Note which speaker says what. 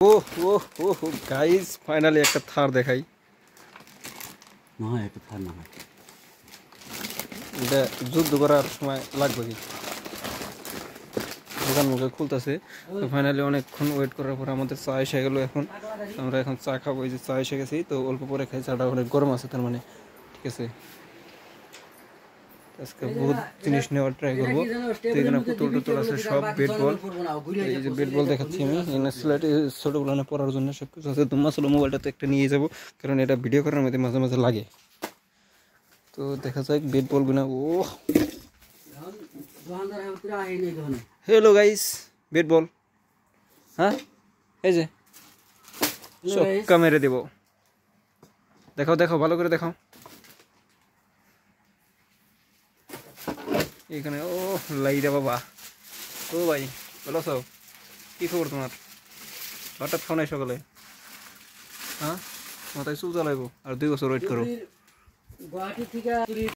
Speaker 1: ওহ ওহ ওহ guys finally একটা থার দেখাই
Speaker 2: না একটা থার না
Speaker 1: এটা যুদ্ধ করার সময় লাগবে কি দোকান মুখে খুলতেছে তো ফাইনালি অনেকক্ষণ ওয়েট করার পর আমাদের চা এসে গেল এখন আমরা এখন চা খাবো এই যে চা এসে গেছি তো অল্প পরে খাই চাটা অনেক গরম আছে তার মানে ঠিক আছে আজকে বহুত জিনিস নেওয়ার ট্রাই করবো তো এখানে পুতুল টুতুল আছে সব বেট বল এই যে বেট বল দেখাচ্ছি আমি এখানে স্লেটে ছোটোগুলো পড়ার জন্য সব কিছু আছে তোমার আসলে মোবাইলটা তো একটা নিয়ে যাবো কারণ এটা ভিডিও করার মধ্যে মাঝে মাঝে লাগে তো দেখা যাক বেট বল গুনা ও हेलो गाइस बेट बल हाँ এই যে চক্কা মেরে দেব দেখাও দেখাও ভালো করে দেখাও এখানে ও লাইরা বাবা ও ভাই ভালো আছো কি খবর তোমার হঠাৎ খাও নাই সকালে হ্যাঁ মাথায় চুল চালাইবো আর 2 বছর ওয়েট করো